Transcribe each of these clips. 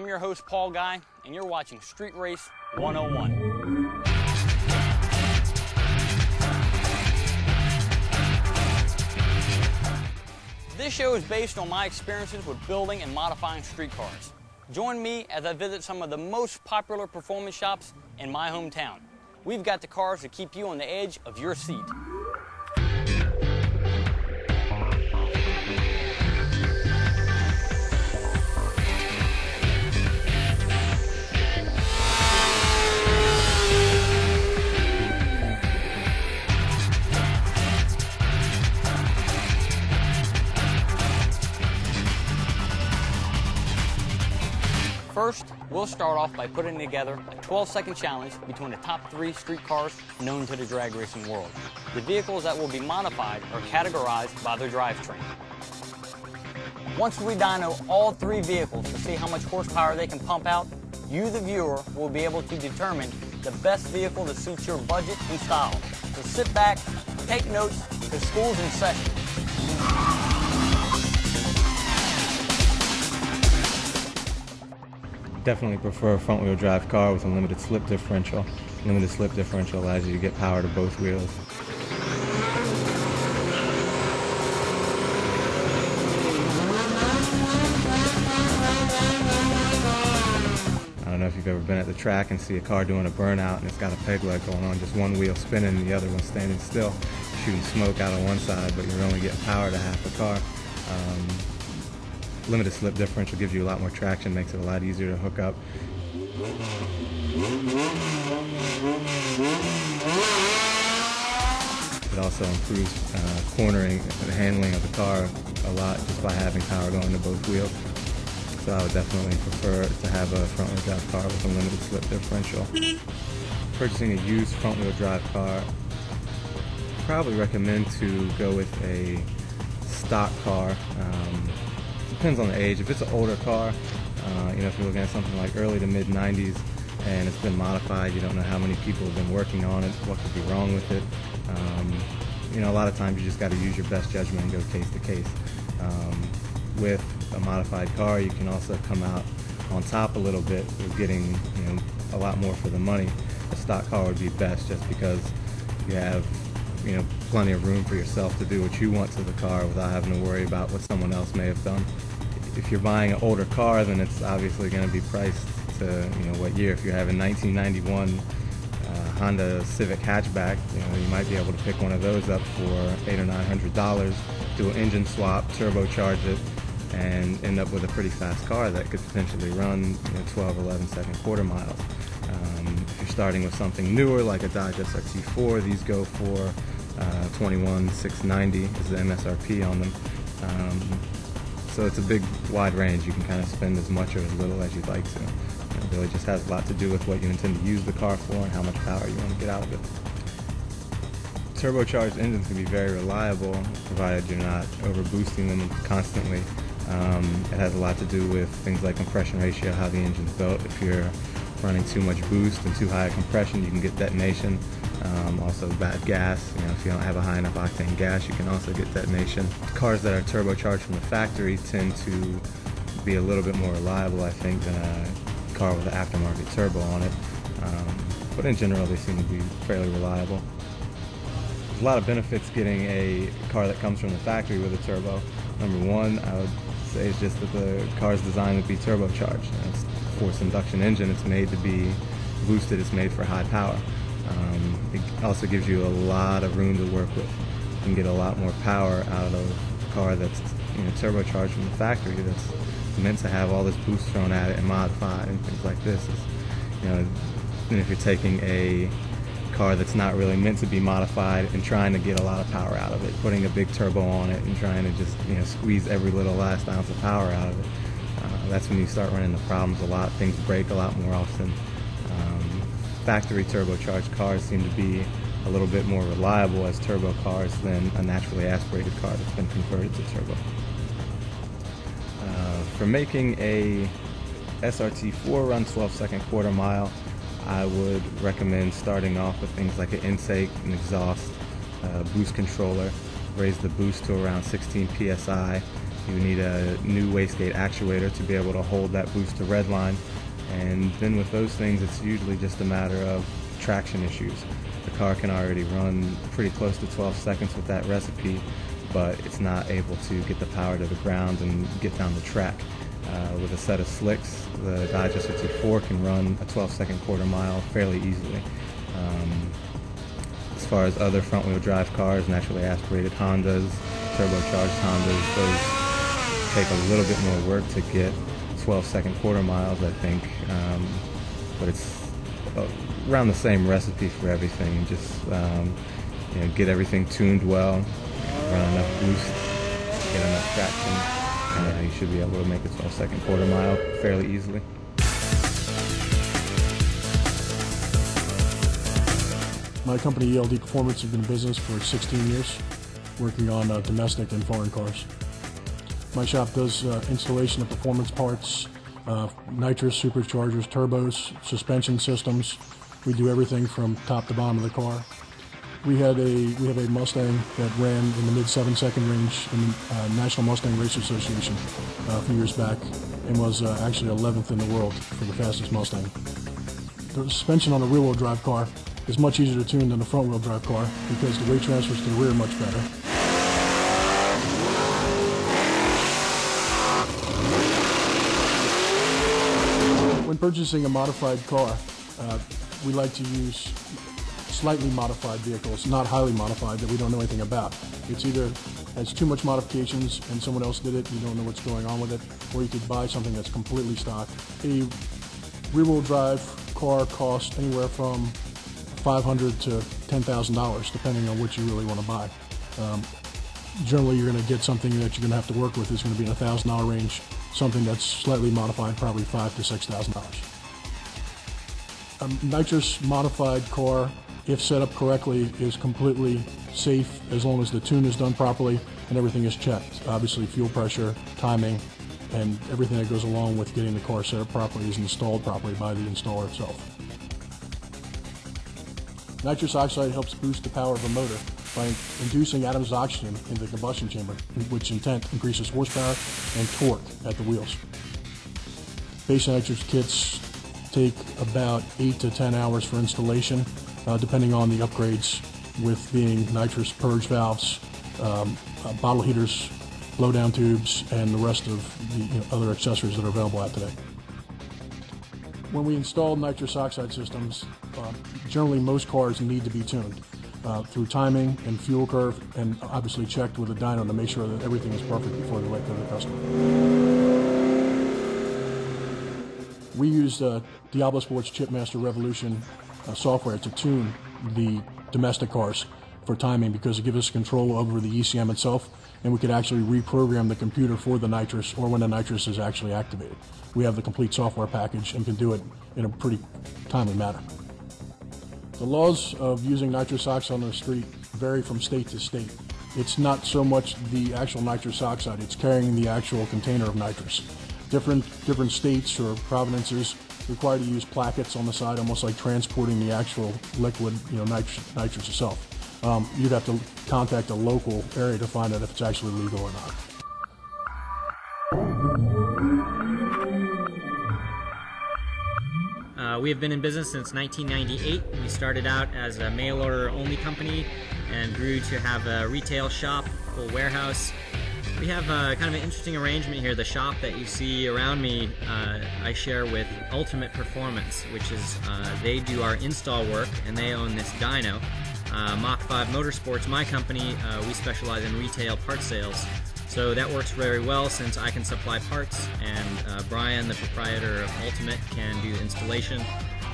I'm your host, Paul Guy, and you're watching Street Race 101. This show is based on my experiences with building and modifying street cars. Join me as I visit some of the most popular performance shops in my hometown. We've got the cars to keep you on the edge of your seat. First, we'll start off by putting together a 12-second challenge between the top 3 street cars known to the drag racing world. The vehicles that will be modified are categorized by their drivetrain. Once we dyno all 3 vehicles to see how much horsepower they can pump out, you, the viewer, will be able to determine the best vehicle to suit your budget and style. So sit back, take notes, because school's in session. Definitely prefer a front-wheel drive car with a limited slip differential. Limited slip differential allows you to get power to both wheels. I don't know if you've ever been at the track and see a car doing a burnout and it's got a peg leg going on, just one wheel spinning and the other one standing still, shooting smoke out on one side, but you're only getting power to half the car. Limited slip differential gives you a lot more traction, makes it a lot easier to hook up. It also improves cornering, the handling of the car a lot just by having power going to both wheels. So I would definitely prefer to have a front-wheel drive car with a limited slip differential. Purchasing a used front-wheel drive car, I'd probably recommend to go with a stock car. Depends on the age. If it's an older car, if you're looking at something like early to mid 90s and it's been modified, you don't know how many people have been working on it, what could be wrong with it. A lot of times you just got to use your best judgment and go case to case. With a modified car, you can also come out on top a little bit with getting a lot more for the money. A stock car would be best just because you have plenty of room for yourself to do what you want to the car without having to worry about what someone else may have done. If you're buying an older car, then it's obviously going to be priced to what year. If you have a 1991 Honda Civic hatchback, you might be able to pick one of those up for $800 or $900, do an engine swap, turbocharge it, and end up with a pretty fast car that could potentially run 12, 11 second quarter miles. If you're starting with something newer like a Dodge SRT4, these go for $21,690 is the MSRP on them. So it's a big wide range. You can kind of spend as much or as little as you'd like to. It really just has a lot to do with what you intend to use the car for and how much power you want to get out of it. Turbocharged engines can be very reliable provided you're not over boosting them constantly. It has a lot to do with things like compression ratio, how the engine's built. If you're running too much boost and too high a compression, you can get detonation. Also bad gas. If you don't have a high enough octane gas, you can also get detonation. Cars that are turbocharged from the factory tend to be a little bit more reliable, I think, than a car with an aftermarket turbo on it. But in general, they seem to be fairly reliable. There's a lot of benefits getting a car that comes from the factory with a turbo. Number one, I would say is just that the car is designed to be turbocharged. It's a forced induction engine. It's made to be boosted. It's made for high power. It also gives you a lot of room to work with. You can get a lot more power out of a car that's turbocharged from the factory, that's meant to have all this boost thrown at it and modified and things like this. And if you're taking a car that's not really meant to be modified and trying to get a lot of power out of it, putting a big turbo on it and trying to just squeeze every little last ounce of power out of it, that's when you start running into problems a lot. Things break a lot more often. Factory turbocharged cars seem to be a little bit more reliable as turbo cars than a naturally aspirated car that's been converted to turbo. For making a SRT4 run 12-second quarter mile, I would recommend starting off with things like an intake, an exhaust, boost controller, raise the boost to around 16 psi, You need a new wastegate actuator to be able to hold that boost to redline. And then with those things, it's usually just a matter of traction issues. The car can already run pretty close to 12 seconds with that recipe, but it's not able to get the power to the ground and get down the track. With a set of slicks, the Digester 2.4 can run a 12-second quarter mile fairly easily. As far as other front-wheel drive cars, naturally aspirated Hondas, turbocharged Hondas, those take a little bit more work to get 12-second quarter miles, I think, but it's around the same recipe for everything. Just get everything tuned well, run enough boost, get enough traction, and you should be able to make a 12-second quarter mile fairly easily. My company, ELD Performance, has been in business for 16 years, working on domestic and foreign cars. My shop does installation of performance parts, nitrous, superchargers, turbos, suspension systems. We do everything from top to bottom of the car. We have a Mustang that ran in the mid 7-second range in the National Mustang Race Association a few years back, and was actually 11th in the world for the fastest Mustang. The suspension on a rear-wheel drive car is much easier to tune than a front-wheel drive car because the weight transfers to the rear are much better. When purchasing a modified car, we like to use slightly modified vehicles, not highly modified, that we don't know anything about. It's either has too much modifications and someone else did it, you don't know what's going on with it, or you could buy something that's completely stock. A rear-wheel drive car costs anywhere from $500 to $10,000, depending on what you really want to buy. Generally, you're going to get something that you're going to have to work with is going to be in the $1,000 range. Something that's slightly modified, probably $5,000 to $6,000. A nitrous modified car, if set up correctly, is completely safe as long as the tune is done properly and everything is checked. Obviously, fuel pressure, timing, and everything that goes along with getting the car set up properly is installed properly by the installer itself. Nitrous oxide helps boost the power of a motor by inducing atoms of oxygen in the combustion chamber, which in turn increases horsepower and torque at the wheels. Base nitrous kits take about 8 to 10 hours for installation, depending on the upgrades, with being nitrous purge valves, bottle heaters, blowdown tubes, and the rest of the other accessories that are available out today. When we install nitrous oxide systems, generally most cars need to be tuned through timing and fuel curve, and obviously checked with a dyno to make sure that everything is perfect before they let go to the customer. We use Diablo Sports Chipmaster Revolution software to tune the domestic cars for timing, because it gives us control over the ECM itself, and we could actually reprogram the computer for the nitrous or when the nitrous is actually activated. We have the complete software package and can do it in a pretty timely manner. The laws of using nitrous oxide on the street vary from state to state. It's not so much the actual nitrous oxide, it's carrying the actual container of nitrous. Different states or provinces require to use plackets on the side, almost like transporting the actual liquid, nitrous itself. You'd have to contact a local area to find out if it's actually legal or not. We have been in business since 1998. We started out as a mail order only company and grew to have a retail shop, full warehouse. We have kind of an interesting arrangement here. The shop that you see around me, I share with Ultimate Performance, which is they do our install work and they own this dyno. Mach 5 Motorsports, my company, we specialize in retail part sales. So that works very well since I can supply parts, and Brian, the proprietor of Ultimate, can do the installation,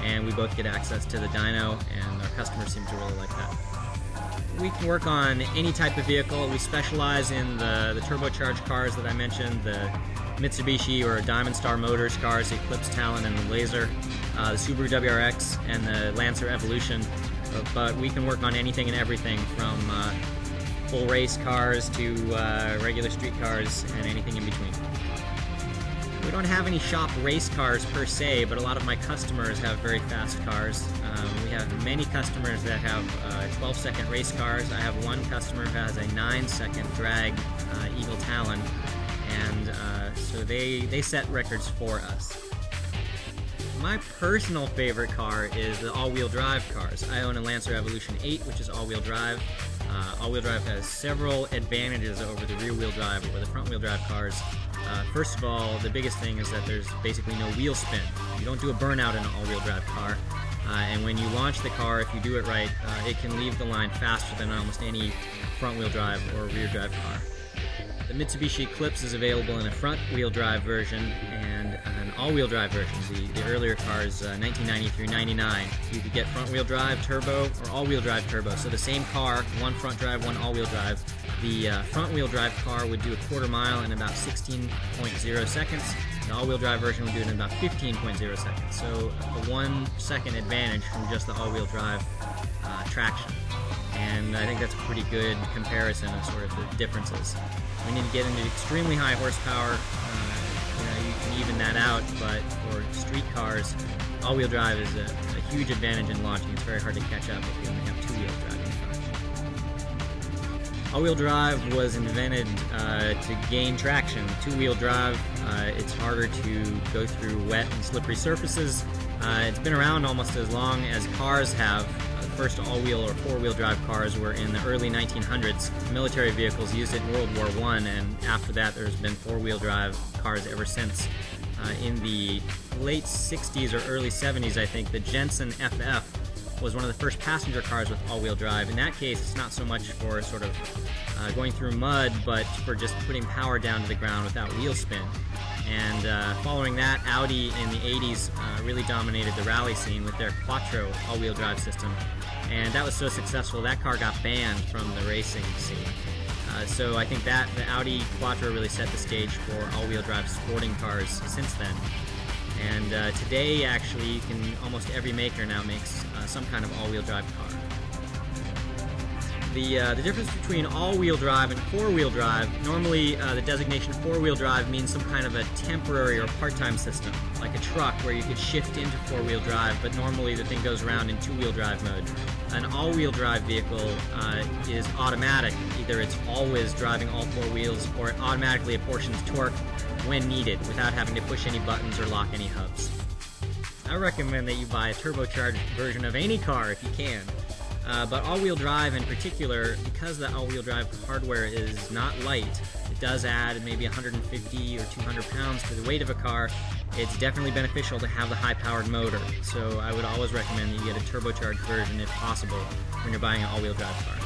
and we both get access to the dyno, and our customers seem to really like that. We can work on any type of vehicle. We specialize in the turbocharged cars that I mentioned, the Mitsubishi or Diamond Star Motors cars, the Eclipse Talon and the Laser, the Subaru WRX and the Lancer Evolution, but we can work on anything and everything from full race cars to regular street cars and anything in between. We don't have any shop race cars per se, but a lot of my customers have very fast cars. We have many customers that have 12-second race cars. I have one customer who has a 9-second drag Eagle Talon, and so they set records for us. My personal favorite car is the all-wheel drive cars. I own a Lancer Evolution 8, which is all-wheel drive. All-wheel drive has several advantages over the rear-wheel drive or the front-wheel drive cars. First of all, the biggest thing is that there's basically no wheel spin. You don't do a burnout in an all-wheel drive car. And when you launch the car, if you do it right, it can leave the line faster than almost any front-wheel drive or rear drive car. The Mitsubishi Eclipse is available in a front-wheel drive version and an all-wheel drive version. The earlier cars, 1990 through 99, you could get front-wheel drive turbo or all-wheel drive turbo. So the same car, one front drive, one all-wheel drive. The front-wheel drive car would do a quarter mile in about 16.0 seconds. The all-wheel drive version would do it in about 15.0 seconds. So a 1 second advantage from just the all-wheel drive traction. And I think that's a pretty good comparison of sort of the differences. We need to get into extremely high horsepower. You can even that out, but for street cars, all-wheel drive is a huge advantage in launching. It's very hard to catch up if you only have two-wheel drive in car. All-wheel drive was invented to gain traction. Two-wheel drive, it's harder to go through wet and slippery surfaces. It's been around almost as long as cars have. First all-wheel or four-wheel drive cars were in the early 1900s. Military vehicles used it in World War I, and after that there's been four-wheel drive cars ever since. In the late 60s or early 70s, I think, the Jensen FF was one of the first passenger cars with all-wheel drive. In that case, it's not so much for sort of going through mud, but for just putting power down to the ground without wheel spin. And following that, Audi in the 80s really dominated the rally scene with their Quattro all-wheel drive system. And that was so successful, that car got banned from the racing scene. So I think that the Audi Quattro really set the stage for all-wheel drive sporting cars since then. And today, actually, almost every maker now makes some kind of all-wheel drive car. The difference between all-wheel drive and four-wheel drive, normally the designation four-wheel drive means some kind of a temporary or part-time system, like a truck where you could shift into four-wheel drive, but normally the thing goes around in two-wheel drive mode. An all-wheel drive vehicle is automatic. Either it's always driving all four wheels, or it automatically apportions torque when needed without having to push any buttons or lock any hubs. I recommend that you buy a turbocharged version of any car if you can. But all-wheel drive in particular, because the all-wheel drive hardware is not light, it does add maybe 150 or 200 pounds to the weight of a car. It's definitely beneficial to have the high-powered motor. So I would always recommend that you get a turbocharged version if possible when you're buying an all-wheel drive car.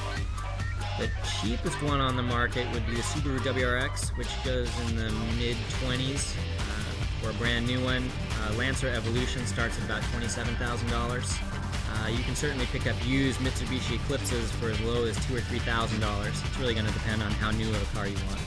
The cheapest one on the market would be the Subaru WRX, which goes in the mid-20s for a brand new one. Lancer Evolution starts at about $27,000. You can certainly pick up used Mitsubishi Eclipses for as low as $2,000 or $3,000. It's really going to depend on how new of a car you want.